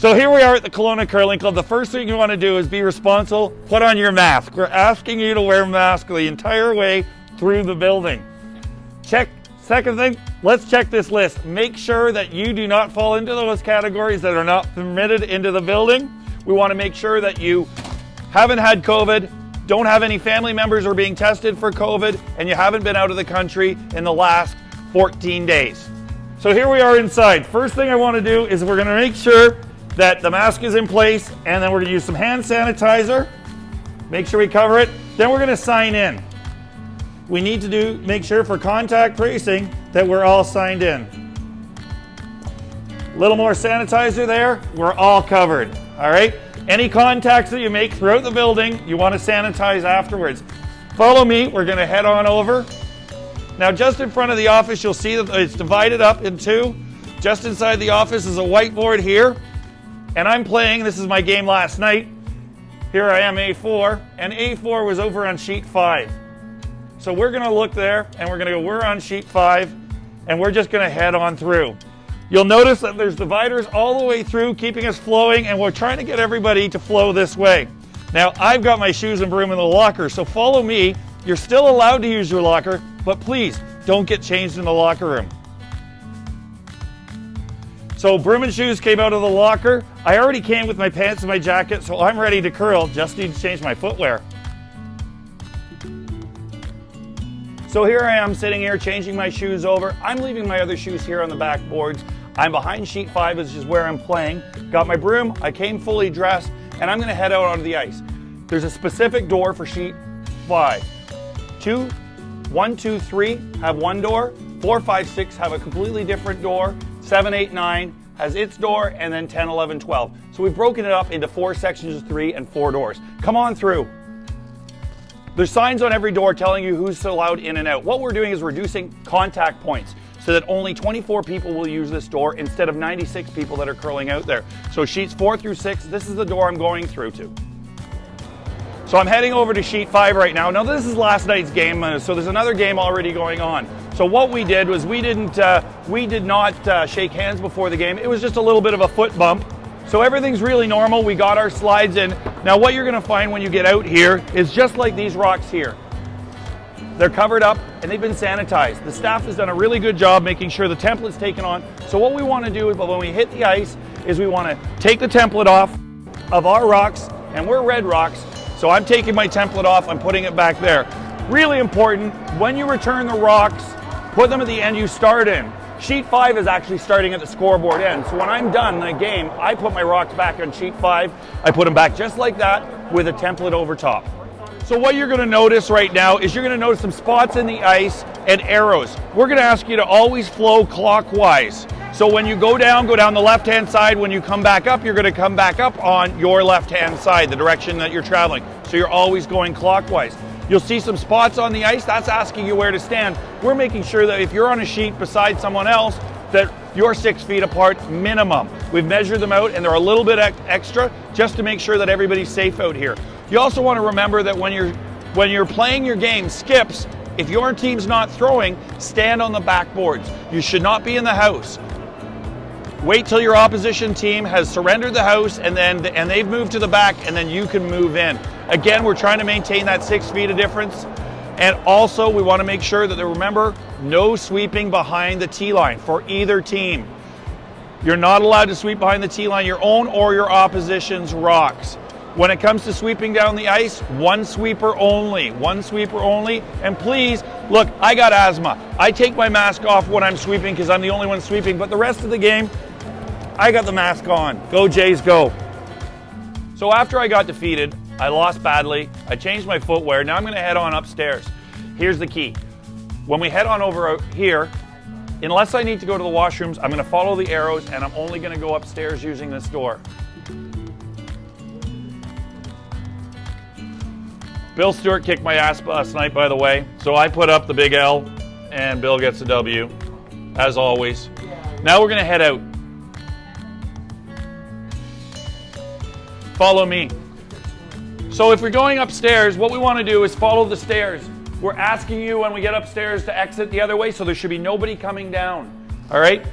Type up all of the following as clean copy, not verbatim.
So here we are at the Kelowna Curling Club. The first thing you want to do is be responsible, put on your mask. We're asking you to wear a mask the entire way through the building. Second thing, let's check this list. Make sure that you do not fall into those categories that are not permitted into the building. We want to make sure that you haven't had COVID, don't have any family members who are being tested for COVID, and you haven't been out of the country in the last 14 days. So here we are inside. First thing I want to do is we're going to make sure that the mask is in place, and then we're going to use some hand sanitizer. Make sure we cover it. Then we're going to sign in. We need to make sure for contact tracing that we're all signed in. A little more sanitizer there, we're all covered, all right? Any contacts that you make throughout the building, you want to sanitize afterwards. Follow me, we're going to head on over. Now just in front of the office, you'll see that it's divided up in two. Just inside the office is a whiteboard here, and I'm playing, this is my game last night. Here I am, A4, and A4 was over on sheet 5. So we're going to look there, and we're going to go, we're on sheet 5, and we're just going to head on through. You'll notice that there's dividers all the way through, keeping us flowing, and we're trying to get everybody to flow this way. Now, I've got my shoes and broom in the locker, so follow me. You're still allowed to use your locker, but please, don't get changed in the locker room. So broom and shoes came out of the locker. I already came with my pants and my jacket, so I'm ready to curl. Just need to change my footwear. So here I am sitting here changing my shoes over. I'm leaving my other shoes here on the backboards. I'm behind sheet 5, which is where I'm playing. Got my broom, I came fully dressed, and I'm gonna head out onto the ice. There's a specific door for sheet 5. 1, 2, 3 have one door, 4, 5, 6 have a completely different door, 7, 8, 9 has its door, and then 10, 11, 12. So we've broken it up into 4 sections of 3 and 4 doors. Come on through. There's signs on every door telling you who's allowed in and out. What we're doing is reducing contact points so that only 24 people will use this door instead of 96 people that are curling out there. So sheets 4 through 6, this is the door I'm going through to. So I'm heading over to sheet 5 right now. Now this is last night's game, so there's another game already going on. So what we did was we did not shake hands before the game. It was just a little bit of a foot bump. So everything's really normal. We got our slides in. Now what you're gonna find when you get out here is just like these rocks here. They're covered up and they've been sanitized. The staff has done a really good job making sure the template's taken on. So what we wanna do when we hit the ice is we wanna take the template off of our rocks, and we're red rocks. So I'm taking my template off, I'm putting it back there. Really important, when you return the rocks, put them at the end you start in. Sheet 5 is actually starting at the scoreboard end. So when I'm done in the game, I put my rocks back on sheet 5. I put them back just like that with a template over top. So what you're gonna notice right now is you're gonna notice some spots in the ice and arrows. We're gonna ask you to always flow clockwise. So when you go down the left-hand side. When you come back up, you're gonna come back up on your left-hand side, the direction that you're traveling. So you're always going clockwise. You'll see some spots on the ice, that's asking you where to stand. We're making sure that if you're on a sheet beside someone else, that you're 6 feet apart minimum. We've measured them out and they're a little bit extra just to make sure that everybody's safe out here. You also want to remember that when you're playing your game, skips, if your team's not throwing, stand on the backboards. You should not be in the house. Wait till your opposition team has surrendered the house and they've moved to the back, and then you can move in. Again, we're trying to maintain that 6 feet of difference. And also we want to make sure that remember, no sweeping behind the tee line for either team. You're not allowed to sweep behind the tee line, your own or your opposition's rocks. When it comes to sweeping down the ice, one sweeper only, and please, look, I got asthma. I take my mask off when I'm sweeping because I'm the only one sweeping, but the rest of the game, I got the mask on. Go Jays, go. So after I got defeated, I lost badly, I changed my footwear, now I'm gonna head on upstairs. Here's the key. When we head on over here, unless I need to go to the washrooms, I'm gonna follow the arrows and I'm only gonna go upstairs using this door. Bill Stewart kicked my ass last night, by the way, so I put up the big L and Bill gets a W, as always. Now we're gonna head out. Follow me. So if we're going upstairs, what we want to do is follow the stairs. We're asking you when we get upstairs to exit the other way, so there should be nobody coming down. All right?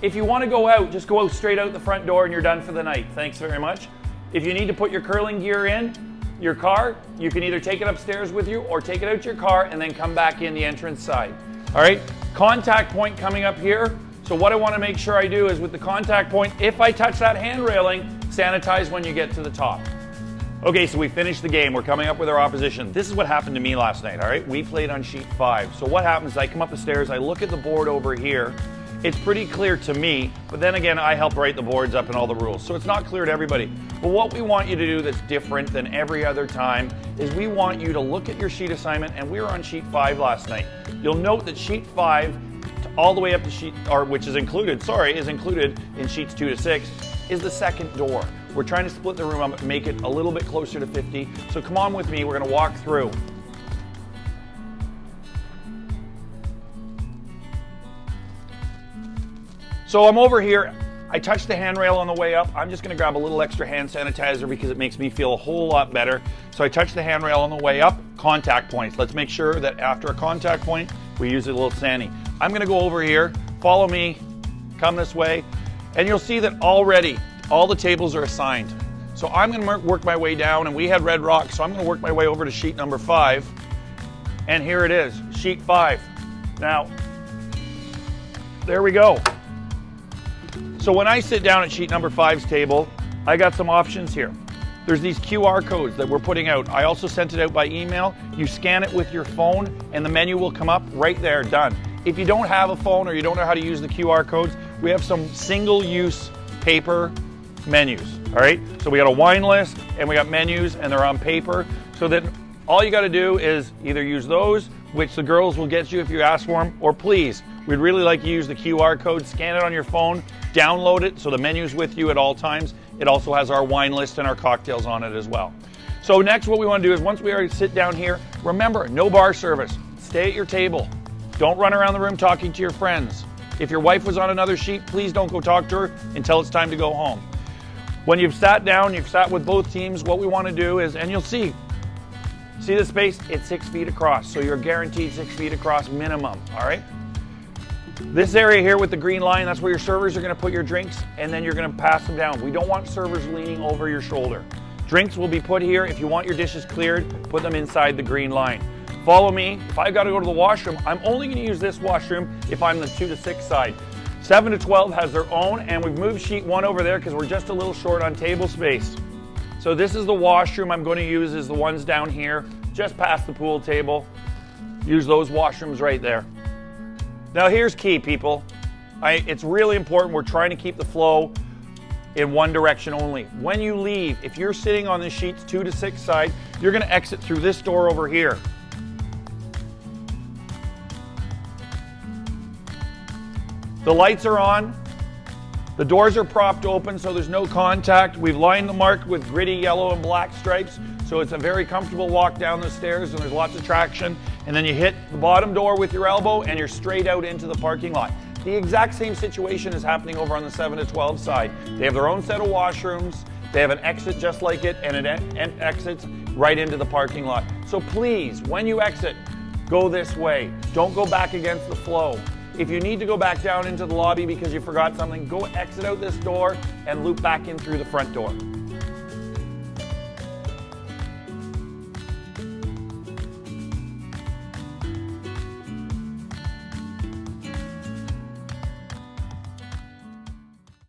If you want to go out, just go out straight out the front door and you're done for the night. Thanks very much. If you need to put your curling gear in your car, you can either take it upstairs with you or take it out your car and then come back in the entrance side. All right, contact point coming up here. So what I want to make sure I do is with the contact point, if I touch that hand railing, sanitize when you get to the top. Okay, so we finished the game. We're coming up with our opposition. This is what happened to me last night, all right? We played on sheet 5. So what happens is I come up the stairs, I look at the board over here. It's pretty clear to me, but then again, I help write the boards up and all the rules. So it's not clear to everybody. But what we want you to do that's different than every other time is we want you to look at your sheet assignment, and we were on sheet 5 last night. You'll note that sheet 5 all the way up to sheet, or which is included in sheets 2 to 6, is the second door. We're trying to split the room up and make it a little bit closer to 50. So come on with me, we're gonna walk through. So I'm over here, I touched the handrail on the way up. I'm just gonna grab a little extra hand sanitizer because it makes me feel a whole lot better. So I touched the handrail on the way up, contact points. Let's make sure that after a contact point, we use a little sani. I'm gonna go over here, follow me, come this way, and you'll see that already all the tables are assigned. So I'm gonna work my way down, and we had red rock, so I'm gonna work my way over to sheet number 5. And here it is, sheet 5. Now, there we go. So when I sit down at sheet number 5's table, I got some options here. There's these QR codes that we're putting out. I also sent it out by email. You scan it with your phone, and the menu will come up right there, done. If you don't have a phone or you don't know how to use the QR codes, we have some single-use paper menus, all right? So we got a wine list and we got menus, and they're on paper. So that all you gotta do is either use those, which the girls will get you if you ask for them, or please, we'd really like you to use the QR code, scan it on your phone, download it so the menu's with you at all times. It also has our wine list and our cocktails on it as well. So next what we wanna do is once we already sit down here, remember, no bar service. Stay at your table. Don't run around the room talking to your friends. If your wife was on another sheet, please don't go talk to her until it's time to go home. When you've sat down, you've sat with both teams, what we want to do is, and you'll see the space? It's 6 feet across, so you're guaranteed 6 feet across minimum, all right? This area here with the green line, that's where your servers are going to put your drinks, and then you're going to pass them down. We don't want servers leaning over your shoulder. Drinks will be put here. If you want your dishes cleared, put them inside the green line. Follow me. If I've got to go to the washroom, I'm only going to use this washroom if I'm the 2 to 6 side. 7 to 12 has their own, and we've moved sheet 1 over there because we're just a little short on table space. So this is the washroom I'm going to use, is the ones down here, just past the pool table. Use those washrooms right there. Now here's key, people. It's really important. We're trying to keep the flow in one direction only. When you leave, if you're sitting on the sheets 2 to 6 side, you're going to exit through this door over here. The lights are on. The doors are propped open so there's no contact. We've lined the mark with gritty yellow and black stripes, so it's a very comfortable walk down the stairs and there's lots of traction. And then you hit the bottom door with your elbow and you're straight out into the parking lot. The exact same situation is happening over on the 7 to 12 side. They have their own set of washrooms. They have an exit just like it, and it exits right into the parking lot. So please, when you exit, go this way. Don't go back against the flow. If you need to go back down into the lobby because you forgot something, go exit out this door and loop back in through the front door.